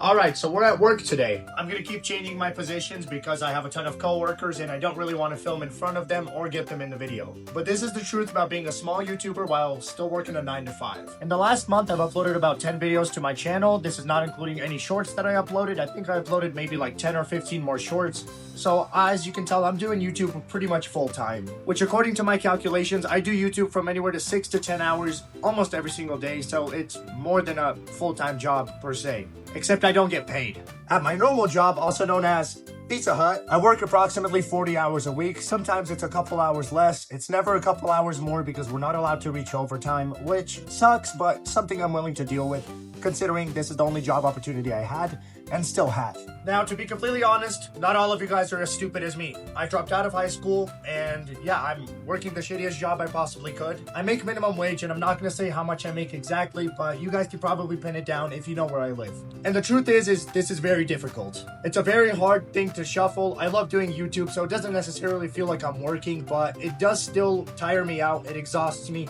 Alright, so we're at work today. I'm gonna keep changing my positions because I have a ton of coworkers and I don't really want to film in front of them or get them in the video. But this is the truth about being a small YouTuber while still working a 9 to 5. In the last month, I've uploaded about 10 videos to my channel. This is not including any shorts that I uploaded. I think I uploaded maybe like 10 or 15 more shorts. So as you can tell, I'm doing YouTube pretty much full time, which according to my calculations, I do YouTube from anywhere to 6 to 10 hours almost every single day. So it's more than a full-time job per se, except I don't get paid. At my normal job, also known as Pizza Hut, I work approximately 40 hours a week. Sometimes it's a couple hours less. It's never a couple hours more because we're not allowed to reach overtime, which sucks, but something I'm willing to deal with, considering this is the only job opportunity I had and still have. Now, to be completely honest, not all of you guys are as stupid as me. I dropped out of high school and yeah, I'm working the shittiest job I possibly could. I make minimum wage and I'm not gonna say how much I make exactly, but you guys can probably pin it down if you know where I live. And the truth is this is very difficult. It's a very hard thing to shuffle. I love doing YouTube, so it doesn't necessarily feel like I'm working, but it does still tire me out. It exhausts me.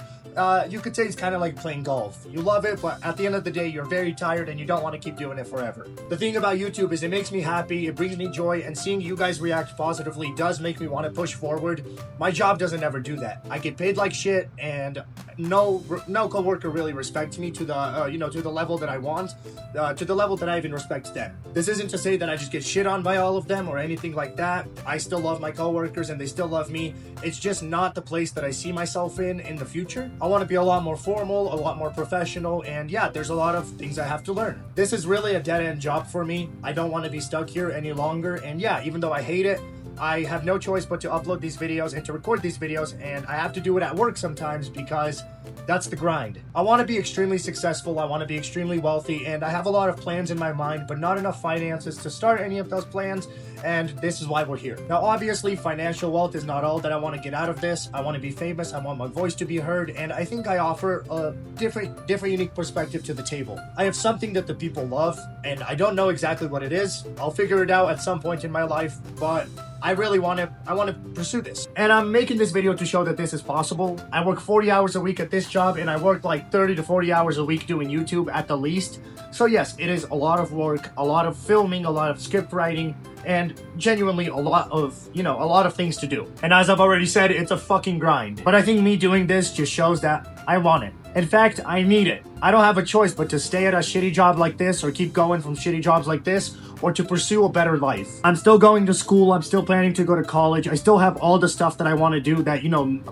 You could say it's kind of like playing golf. You love it, but at the end of the day, you're very tired and you don't want to keep doing it forever. The thing about YouTube is it makes me happy, it brings me joy, and seeing you guys react positively does make me want to push forward. My job doesn't ever do that. I get paid like shit, and no coworker really respects me to the to the level that I want, to the level that I even respect them. This isn't to say that I just get shit on by all of them or anything like that. I still love my coworkers and they still love me. It's just not the place that I see myself in the future. I want to be a lot more formal, a lot more professional, and yeah, there's a lot of things I have to learn. This is really a dead-end job for me. I don't want to be stuck here any longer, and yeah, even though I hate it, I have no choice but to upload these videos and to record these videos, and I have to do it at work sometimes because that's the grind. I want to be extremely successful, I want to be extremely wealthy, and I have a lot of plans in my mind, but not enough finances to start any of those plans, and this is why we're here. Now, obviously, financial wealth is not all that I want to get out of this. I want to be famous, I want my voice to be heard, and I think I offer a different unique perspective to the table. I have something that the people love, and I don't know exactly what it is. I'll figure it out at some point in my life, but I really want to pursue this. And I'm making this video to show that this is possible. I work 40 hours a week at this job, and I work like 30 to 40 hours a week doing YouTube at the least. So yes, it is a lot of work, a lot of filming, a lot of script writing, and genuinely a lot of things to do. And as I've already said, it's a fucking grind. But I think me doing this just shows that I want it. In fact, I need it. I don't have a choice but to stay at a shitty job like this or keep going from shitty jobs like this or to pursue a better life. I'm still going to school. I'm still planning to go to college. I still have all the stuff that I want to do that,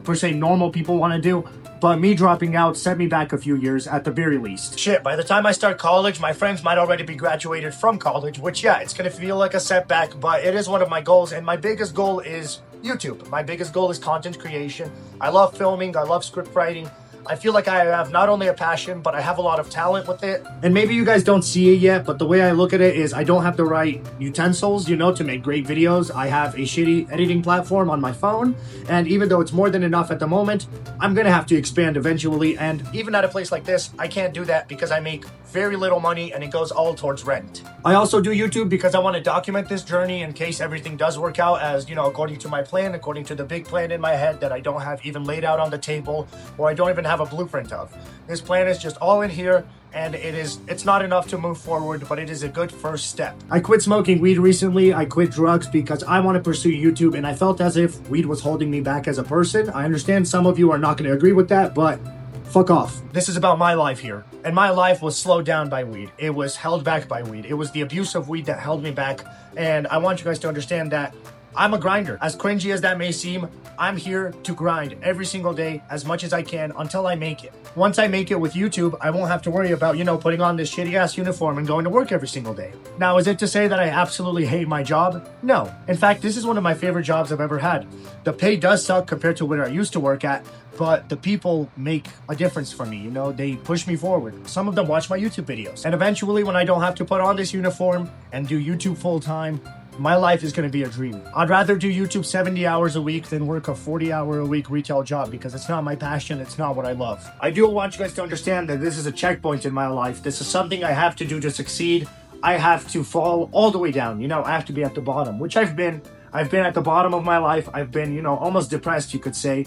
per se normal people want to do. But me dropping out set me back a few years at the very least. Shit, by the time I start college, my friends might already be graduated from college, which yeah, it's gonna feel like a setback, but it is one of my goals, and my biggest goal is YouTube. My biggest goal is content creation. I love filming, I love script writing. I feel like I have not only a passion, but I have a lot of talent with it. And maybe you guys don't see it yet, but the way I look at it is I don't have the right utensils, to make great videos. I have a shitty editing platform on my phone, and even though it's more than enough at the moment, I'm gonna have to expand eventually, and even at a place like this, I can't do that because I make very little money and it goes all towards rent. I also do YouTube because I want to document this journey in case everything does work out as, according to my plan, according to the big plan in my head that I don't have even laid out on the table, or I don't even have a blueprint of. This plan is just all in here, and it's not enough to move forward, but it is a good first step. I quit smoking weed recently. I quit drugs because I want to pursue YouTube, and I felt as if weed was holding me back as a person. I understand some of you are not going to agree with that, but fuck off. This is about my life here. And my life was slowed down by weed. It was held back by weed. It was the abuse of weed that held me back. And I want you guys to understand that I'm a grinder. As cringy as that may seem, I'm here to grind every single day as much as I can until I make it. Once I make it with YouTube, I won't have to worry about, putting on this shitty ass uniform and going to work every single day. Now, is it to say that I absolutely hate my job? No. In fact, this is one of my favorite jobs I've ever had. The pay does suck compared to where I used to work at, but the people make a difference for me, they push me forward. Some of them watch my YouTube videos. And eventually, when I don't have to put on this uniform and do YouTube full time, my life is going to be a dream. I'd rather do YouTube 70 hours a week than work a 40-hour-a-week retail job because it's not my passion, it's not what I love. I do want you guys to understand that this is a checkpoint in my life. This is something I have to do to succeed. I have to fall all the way down. I have to be at the bottom, which I've been. I've been at the bottom of my life. I've been, almost depressed, you could say.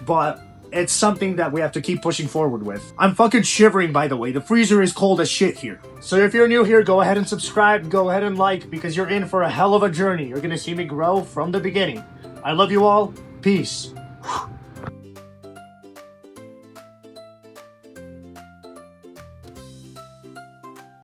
But it's something that we have to keep pushing forward with. I'm fucking shivering, by the way. The freezer is cold as shit here. So if you're new here, go ahead and subscribe, go ahead and like, because you're in for a hell of a journey. You're gonna see me grow from the beginning. I love you all. Peace.